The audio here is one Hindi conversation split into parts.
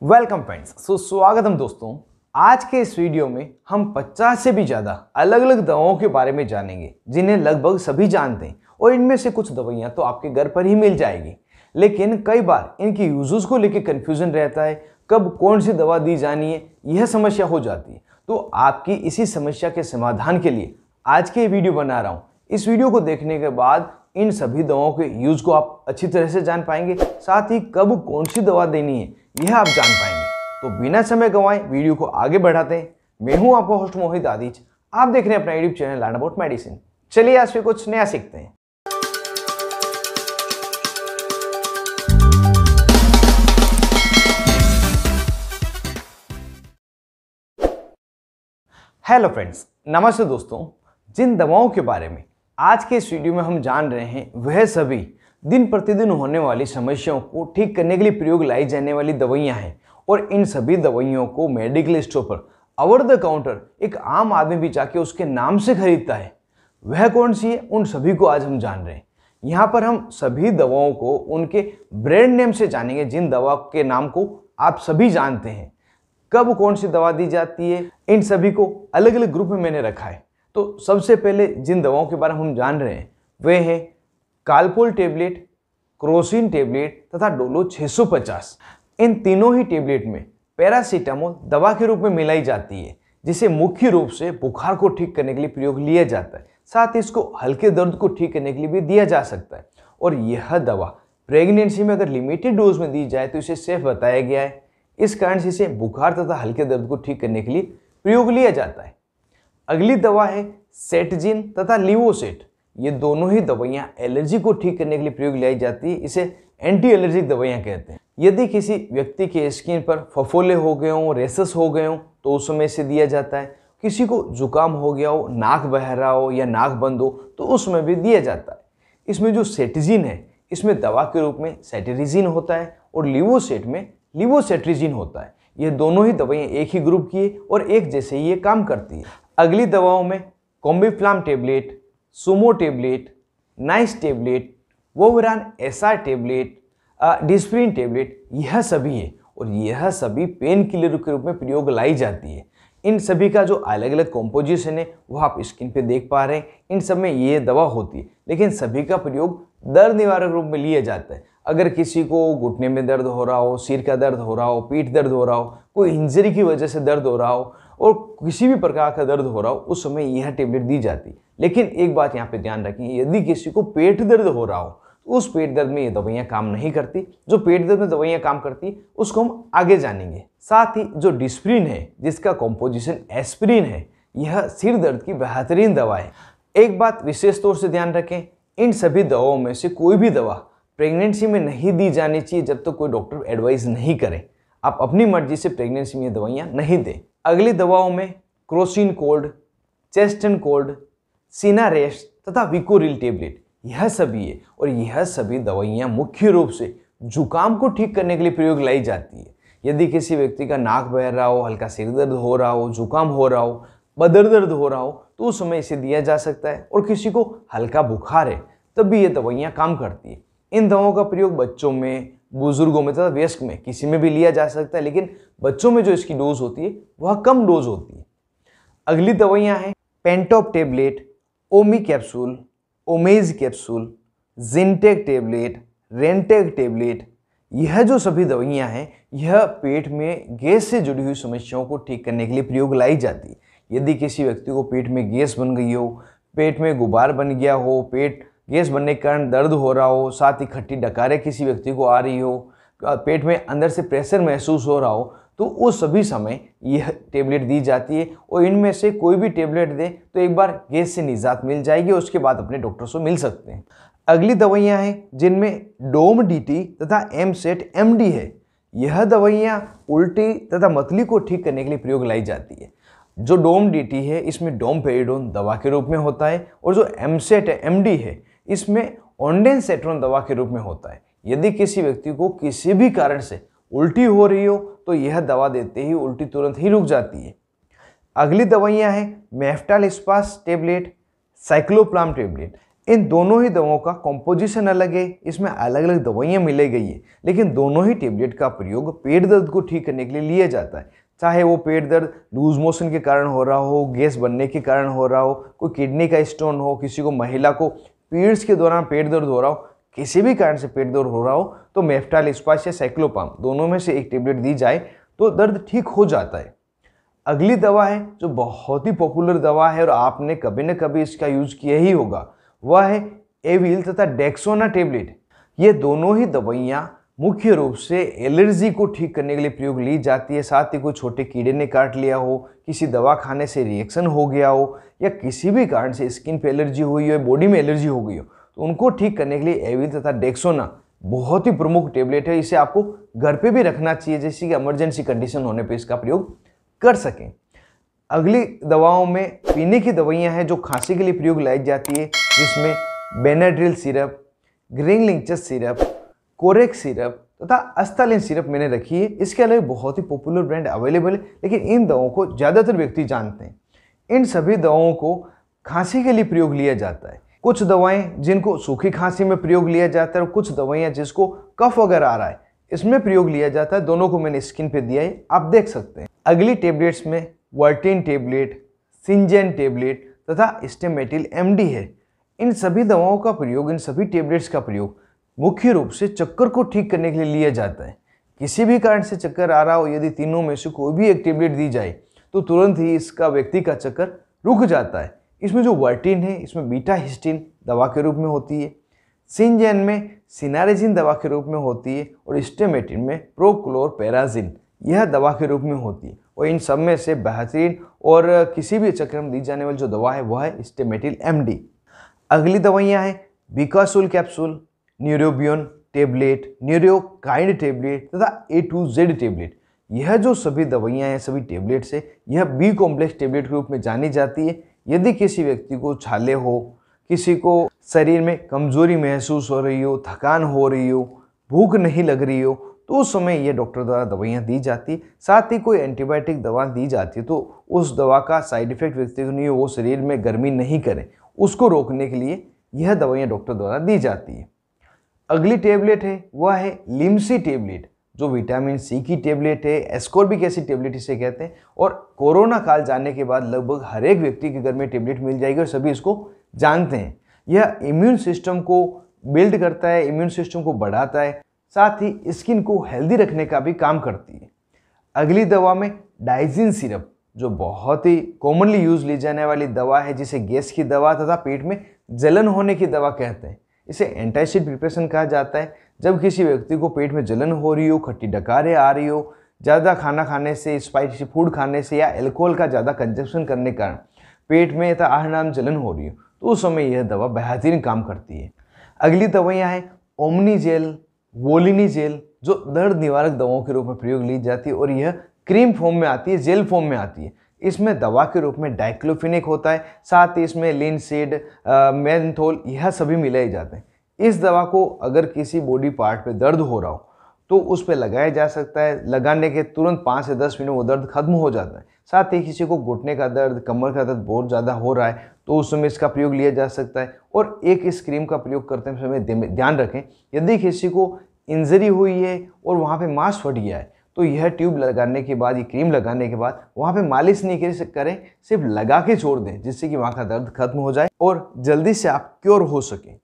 वेलकम फ्रेंड्स, स्वागतम दोस्तों। आज के इस वीडियो में हम 50 से भी ज़्यादा अलग अलग दवाओं के बारे में जानेंगे जिन्हें लगभग सभी जानते हैं। और इनमें से कुछ दवाइयाँ तो आपके घर पर ही मिल जाएगी, लेकिन कई बार इनकी यूजेस को लेकर कन्फ्यूजन रहता है। कब कौन सी दवा दी जानी है, यह समस्या हो जाती है। तो आपकी इसी समस्या के समाधान के लिए आज के वीडियो बना रहा हूँ। इस वीडियो को देखने के बाद इन सभी दवाओं के यूज को आप अच्छी तरह से जान पाएंगे, साथ ही कब कौन सी दवा देनी है यह आप जान पाएंगे। तो बिना समय गंवाए वीडियो को आगे बढ़ाते हैं। मैं हूं आपका होस्ट मोहित आदिज, आप देख रहे हैं अपना YouTube channel learn about medicine. चलिए आज फिर कुछ नया सीखते हैं। हेलो फ्रेंड्स, नमस्ते दोस्तों। जिन दवाओं के बारे में आज के इस वीडियो में हम जान रहे हैं वह सभी दिन प्रतिदिन होने वाली समस्याओं को ठीक करने के लिए प्रयोग लाई जाने वाली दवाइयां हैं। और इन सभी दवाइयों को मेडिकल स्टोर पर ओवर द काउंटर एक आम आदमी भी जाके उसके नाम से खरीदता है। वह कौन सी है, उन सभी को आज हम जान रहे हैं। यहाँ पर हम सभी दवाओं को उनके ब्रांड नेम से जानेंगे, जिन दवा के नाम को आप सभी जानते हैं। कब कौन सी दवा दी जाती है, इन सभी को अलग अलग ग्रुप में मैंने रखा है। तो सबसे पहले जिन दवाओं के बारे में हम जान रहे हैं वे हैं कालपोल टेबलेट, क्रोसिन टेबलेट तथा डोलो 650। इन तीनों ही टेबलेट में पैरासीटामोल दवा के रूप में मिलाई जाती है, जिसे मुख्य रूप से बुखार को ठीक करने के लिए प्रयोग लिया जाता है। साथ ही इसको हल्के दर्द को ठीक करने के लिए भी दिया जा सकता है। और यह दवा प्रेगनेंसी में अगर लिमिटेड डोज में दी जाए तो इसे सेफ बताया गया है। इस कारण से इसे बुखार तथा हल्के दर्द को ठीक करने के लिए प्रयोग लिया जाता है। अगली दवा है सेटजिन तथा लिवोसेट। ये दोनों ही दवाइयाँ एलर्जी को ठीक करने के लिए प्रयोग लाई जाती है। इसे एंटी एलर्जिक दवाइयाँ कहते हैं। यदि किसी व्यक्ति के स्किन पर फफोले हो गए हों, रेसेस हो गए हों, तो उस समय इसे दिया जाता है। किसी को जुकाम हो गया हो, नाक बह रहा हो या नाक बंद हो, तो उसमें भी दिया जाता है। इसमें जो सेटजिन है, इसमें दवा के रूप में सेटेरिजिन होता है और लिवोसेट में लिवोसेट्रिजिन होता है। ये दोनों ही दवाइयाँ एक ही ग्रुप की है और एक जैसे ही ये काम करती है। अगली दवाओं में Combiflam tablet, Sumo tablet, Nise tablet, Voveran SR tablet, Disprin tablet, यह सभी है। और यह सभी पेन किलर के रूप में प्रयोग लाई जाती है। इन सभी का जो अलग अलग कॉम्पोजिशन है वो आप स्क्रीन पे देख पा रहे हैं। इन सब में ये दवा होती है, लेकिन सभी का प्रयोग दर्द निवारक रूप में लिया जाता है। अगर किसी को घुटने में दर्द हो रहा हो, सिर का दर्द हो रहा हो, पीठ दर्द हो रहा हो, कोई इंजरी की वजह से दर्द हो रहा हो और किसी भी प्रकार का दर्द हो रहा हो, उस समय यह टेबलेट दी जाती है। लेकिन एक बात यहाँ पे ध्यान रखें, यदि किसी को पेट दर्द हो रहा हो तो उस पेट दर्द में ये दवाइयाँ काम नहीं करती। जो पेट दर्द में दवाइयाँ काम करती उसको हम आगे जानेंगे। साथ ही जो डिस्प्रिन है, जिसका कॉम्पोजिशन एस्पिरिन है, यह सिर दर्द की बेहतरीन दवा है। एक बात विशेष तौर से ध्यान रखें, इन सभी दवाओं में से कोई भी दवा प्रेगनेंसी में नहीं दी जानी चाहिए जब तक तो कोई डॉक्टर एडवाइस नहीं करे। आप अपनी मर्जी से प्रेगनेंसी में ये दवाइयाँ नहीं दें। अगली दवाओं में Crocin cold, chest and cold, Sinarest तथा विकोरिल टेबलेट, यह सभी है। और यह सभी दवाइयाँ मुख्य रूप से जुकाम को ठीक करने के लिए प्रयोग लाई जाती है। यदि किसी व्यक्ति का नाक बह रहा हो, हल्का सिर दर्द हो रहा हो, जुकाम हो रहा हो, बदर दर्द हो रहा हो, तो उस समय इसे दिया जा सकता है। और किसी को हल्का बुखार है तब भी ये दवाइयाँ काम करती है। इन दवाओं का प्रयोग बच्चों में, बुजुर्गों में तथा वयस्क में किसी में भी लिया जा सकता है, लेकिन बच्चों में जो इसकी डोज होती है वह कम डोज होती है। अगली दवाइयाँ हैं Pantop tablet, Omee capsule, Omez capsule, Zinetac tablet, Rantac tablet. यह जो सभी दवाइयाँ हैं यह पेट में गैस से जुड़ी हुई समस्याओं को ठीक करने के लिए प्रयोग लाई जाती है। यदि किसी व्यक्ति को पेट में गैस बन गई हो, पेट में गुबार बन गया हो, पेट गैस बनने के कारण दर्द हो रहा हो, साथ ही खट्टी डकारें किसी व्यक्ति को आ रही हो, पेट में अंदर से प्रेशर महसूस हो रहा हो, तो उस सभी समय यह टेबलेट दी जाती है। और इनमें से कोई भी टेबलेट दे तो एक बार गैस से निजात मिल जाएगी, उसके बाद अपने डॉक्टर से मिल सकते हैं। अगली दवाइयाँ हैं जिनमें डोम डीटी तथा एमसेट एमडी है। यह दवाइयाँ उल्टी तथा मतली को ठीक करने के लिए प्रयोग लाई जाती है। जो डोम डीटी है इसमें डोमपेरिडोन दवा के रूप में होता है, और जो एमसेट एमडी है इसमें ओंडेनसेट्रोन दवा के रूप में होता है। यदि किसी व्यक्ति को किसी भी कारण से उल्टी हो रही हो तो यह दवा देते ही उल्टी तुरंत ही रुक जाती है। अगली दवाइयाँ हैं मेफ्टालिस्पास टेबलेट, साइक्लोप्लाम टेबलेट, इन दोनों ही दवाओं का कॉम्पोजिशन अलग है, इसमें अलग अलग दवाइयाँ मिलाई गई है, लेकिन दोनों ही टेबलेट का प्रयोग पेट दर्द को ठीक करने के लिए लिया जाता है। चाहे वो पेट दर्द लूज मोशन के कारण हो रहा हो, गैस बनने के कारण हो रहा हो, कोई किडनी का स्टोन हो, किसी को महिला को पीरियड्स के दौरान पेट दर्द हो रहा हो, किसी भी कारण से पेट दर्द हो रहा हो, तो मेफ्टाल स्पाइस या साइक्लोपाम दोनों में से एक टेबलेट दी जाए तो दर्द ठीक हो जाता है। अगली दवा है जो बहुत ही पॉपुलर दवा है और आपने कभी न कभी इसका यूज किया ही होगा, वह है एविल तथा डेक्सोना टेबलेट। ये दोनों ही दवाइयाँ मुख्य रूप से एलर्जी को ठीक करने के लिए प्रयोग ली जाती है। साथ ही कोई छोटे कीड़े ने काट लिया हो, किसी दवा खाने से रिएक्शन हो गया हो, या किसी भी कारण से स्किन पे एलर्जी हुई हो, बॉडी में एलर्जी हो गई हो, तो उनको ठीक करने के लिए एविल तथा डेक्सोना बहुत ही प्रमुख टेबलेट है। इसे आपको घर पे भी रखना चाहिए, जैसे कि इमरजेंसी कंडीशन होने पे इसका प्रयोग कर सकें। अगली दवाओं में पीने की दवाइयाँ हैं जो खांसी के लिए प्रयोग लाई जाती है, जिसमें Benadryl syrup, Grilinctus syrup, Corex syrup तथा अस्तालिन सिरप मैंने रखी है। इसके अलावा बहुत ही पॉपुलर ब्रांड अवेलेबल है, लेकिन इन दवाओं को ज़्यादातर व्यक्ति जानते हैं। इन सभी दवाओं को खांसी के लिए प्रयोग लिया जाता है। कुछ दवाएं जिनको सूखी खांसी में प्रयोग लिया जाता है और कुछ दवाइयाँ जिसको कफ वगैरह आ रहा है इसमें प्रयोग लिया जाता है। दोनों को मैंने स्क्रीन पे दिया है, आप देख सकते हैं। अगली टेबलेट्स में वर्टिन टेबलेट, सिंजेन टेबलेट तथा स्टेमेटिल एमडी है। इन सभी दवाओं का प्रयोग, इन सभी टेबलेट्स का प्रयोग मुख्य रूप से चक्कर को ठीक करने के लिए लिया जाता है। किसी भी कारण से चक्कर आ रहा हो, यदि तीनों में से कोई भी एक टेबलेट दी जाए तो तुरंत ही इसका व्यक्ति का चक्कर रुक जाता है। इसमें जो वर्टिन है इसमें बीटा हिस्टीन दवा के रूप में होती है, सिंजेन में सिनारेजिन दवा के रूप में होती है और स्टेमेटिन में प्रोक्लोरपेराजिन यह दवा के रूप में होती है। और इन सब में से बेहतरीन और किसी भी चक्कर में दी जाने वाली जो दवा है वह है स्टेमेटिल एमडी। अगली दवाइयाँ हैं बिकासुल capsule, Neurobion tablet, Neurokind tablet तथा A to Z टेबलेट। यह जो सभी दवाइयाँ हैं, सभी टेबलेट्स है, यह बी कॉम्प्लेक्स टेबलेट के रूप में जानी जाती है। यदि किसी व्यक्ति को छाले हो, किसी को शरीर में कमजोरी महसूस हो रही हो, थकान हो रही हो, भूख नहीं लग रही हो, तो उस समय यह डॉक्टर द्वारा दवाइयाँ दी जाती है। साथ ही कोई एंटीबायोटिक दवा दी जाती है तो उस दवा का साइड इफेक्ट व्यक्ति को नहीं हो, वो शरीर में गर्मी नहीं करे, उसको रोकने के लिए यह दवाइयाँ डॉक्टर द्वारा दी जाती है। अगली टेबलेट है वह है लिम्सी टेबलेट, जो विटामिन सी की टेबलेट है, एस्कॉर्बिक एसिड टेबलेट इसे कहते हैं। और कोरोना काल जाने के बाद लगभग हर एक व्यक्ति के घर में टेबलेट मिल जाएगी और सभी इसको जानते हैं। यह इम्यून सिस्टम को बिल्ड करता है, इम्यून सिस्टम को बढ़ाता है, साथ ही स्किन को हेल्दी रखने का भी काम करती है। अगली दवा में डाइजिन सिरप, जो बहुत ही कॉमनली यूज ली जाने वाली दवा है, जिसे गैस की दवा तथा पेट में जलन होने की दवा कहते हैं। इसे एंटासिड प्रिपरेशन कहा जाता है। जब किसी व्यक्ति को पेट में जलन हो रही हो, खट्टी डकारें आ रही हो, ज़्यादा खाना खाने से, स्पाइसी फूड खाने से या अल्कोहल का ज़्यादा कंजप्शन करने के कारण पेट में तथा आहनाम जलन हो रही हो, तो उस समय यह दवा बेहतरीन काम करती है। अगली दवाइयाँ हैं ओमनीजेल, वोलिनीजेल, जो दर्द निवारक दवाओं के रूप में प्रयोग ली जाती है और यह क्रीम फॉर्म में आती है, जेल फॉर्म में आती है। इसमें दवा के रूप में डाइक्लोफिनिक होता है, साथ ही इसमें लिनसीड, मेंथोल यह सभी मिलाए जाते हैं। इस दवा को अगर किसी बॉडी पार्ट पे दर्द हो रहा हो तो उस पर लगाया जा सकता है। लगाने के तुरंत 5 से 10 मिनट वो दर्द खत्म हो जाता है। साथ ही किसी को घुटने का दर्द, कमर का दर्द बहुत ज़्यादा हो रहा है तो उस समय इसका प्रयोग लिया जा सकता है। और एक इस क्रीम का प्रयोग करते समय ध्यान रखें, यदि किसी को इंजरी हुई है और वहाँ पे मांस फट गया है तो यह ट्यूब लगाने के बाद, ये क्रीम लगाने के बाद वहाँ पे मालिश नहीं करें, सिर्फ लगा के छोड़ दें, जिससे कि वहाँ का दर्द खत्म हो जाए और जल्दी से आप क्योर हो सकें।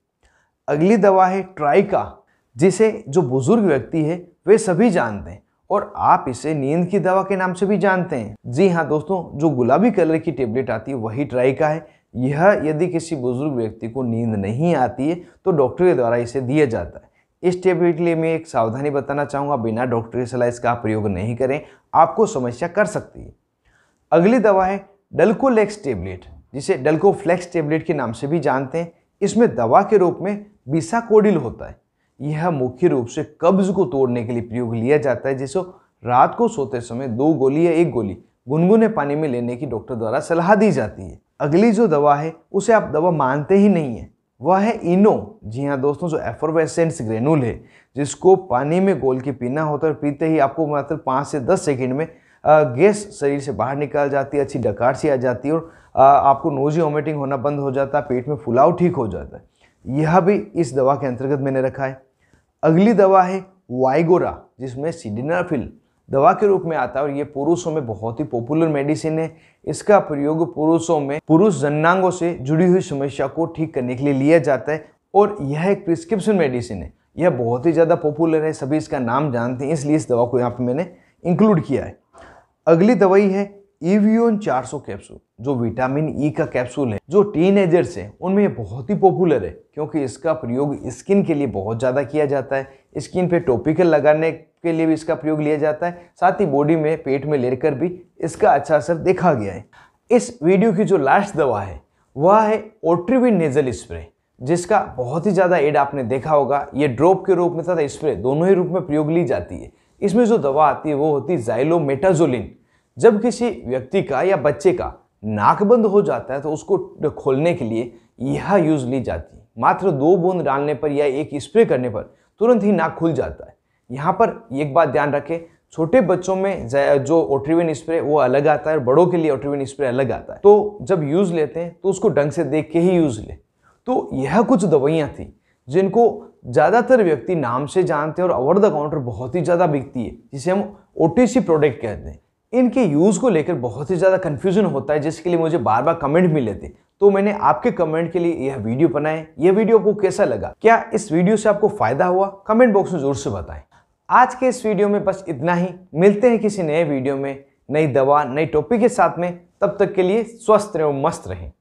अगली दवा है ट्राइका, जिसे जो बुजुर्ग व्यक्ति है वे सभी जानते हैं और आप इसे नींद की दवा के नाम से भी जानते हैं। जी हाँ दोस्तों, जो गुलाबी कलर की टेबलेट आती है वही ट्राइका है। यह यदि किसी बुजुर्ग व्यक्ति को नींद नहीं आती है तो डॉक्टर के द्वारा इसे दिया जाता है। इस टेबलेट के लिए मैं एक सावधानी बताना चाहूँगा, बिना डॉक्टर की सलाह इसका प्रयोग नहीं करें, आपको समस्या कर सकती है। अगली दवा है डल्कोलेक्स टेबलेट, जिसे डल्कोफ्लेक्स टेबलेट के नाम से भी जानते हैं। इसमें दवा के रूप में बिसाकोडिल होता है। यह मुख्य रूप से कब्ज को तोड़ने के लिए प्रयोग लिया जाता है, जिसे रात को सोते समय 2 गोली या 1 गोली गुनगुने पानी में लेने की डॉक्टर द्वारा सलाह दी जाती है। अगली जो दवा है उसे आप दवा मानते ही नहीं है, वह है इनो। जी हाँ दोस्तों, जो एफरवेसेंस ग्रेनुल है, जिसको पानी में घोल के पीना होता है और पीते ही आपको मात्र 5 से 10 सेकंड में गैस शरीर से बाहर निकल जाती है, अच्छी डकार सी आ जाती है और आपको नोजी वोमिटिंग होना बंद हो जाता है, पेट में फुलाव ठीक हो जाता है। यह भी इस दवा के अंतर्गत मैंने रखा है। अगली दवा है वाइगोरा, जिसमें सिल्डेनाफिल दवा के रूप में आता है और ये पुरुषों में बहुत ही पॉपुलर मेडिसिन है। इसका प्रयोग पुरुषों में पुरुष जननांगों से जुड़ी हुई समस्या को ठीक करने के लिए लिया जाता है और यह एक प्रिस्क्रिप्शन मेडिसिन है। यह बहुत ही ज़्यादा पॉपुलर है, सभी इसका नाम जानते हैं, इसलिए इस दवा को यहाँ पे मैंने इंक्लूड किया है। अगली दवाई है एवियन 400 कैप्सूल, जो विटामिन ई का कैप्सूल है। जो टीनेजर्स हैं उनमें ये बहुत ही पॉपुलर है क्योंकि इसका प्रयोग स्किन के लिए बहुत ज़्यादा किया जाता है। स्किन पे टॉपिकल लगाने के लिए भी इसका प्रयोग लिया जाता है, साथ ही बॉडी में पेट में लेकर भी इसका अच्छा असर देखा गया है। इस वीडियो की जो लास्ट दवा है वह है ओट्रिविन नेजल स्प्रे, जिसका बहुत ही ज़्यादा एड आपने देखा होगा। ये ड्रॉप के रूप में तथा स्प्रे दोनों ही रूप में प्रयोग ली जाती है। इसमें जो दवा आती है वो होती है ज़ाइलोमेटाजोलिन। जब किसी व्यक्ति का या बच्चे का नाक बंद हो जाता है तो उसको खोलने के लिए यह यूज ली जाती है। मात्र 2 बूंद डालने पर या एक स्प्रे करने पर तुरंत ही नाक खुल जाता है। यहाँ पर एक बात ध्यान रखें, छोटे बच्चों में जो ओट्रिविन स्प्रे वो अलग आता है और बड़ों के लिए ओट्रिविन स्प्रे अलग आता है। तो जब यूज लेते हैं तो उसको ढंग से देख के ही यूज ले। तो यह कुछ दवाइयाँ थी जिनको ज़्यादातर व्यक्ति नाम से जानते हैं और ओवर द काउंटर बहुत ही ज़्यादा बिकती है, जिसे हम OTC प्रोडक्ट कहते हैं। इनके यूज़ को लेकर बहुत ही ज़्यादा कन्फ्यूजन होता है, जिसके लिए मुझे बार बार कमेंट मिले थे। तो मैंने आपके कमेंट के लिए यह वीडियो बनाया। यह वीडियो आपको कैसा लगा? क्या इस वीडियो से आपको फ़ायदा हुआ? कमेंट बॉक्स में ज़रूर से बताएं। आज के इस वीडियो में बस इतना ही। मिलते हैं किसी नए वीडियो में, नई दवा, नई टॉपिक के साथ में। तब तक के लिए स्वस्थ रहें, मस्त रहें।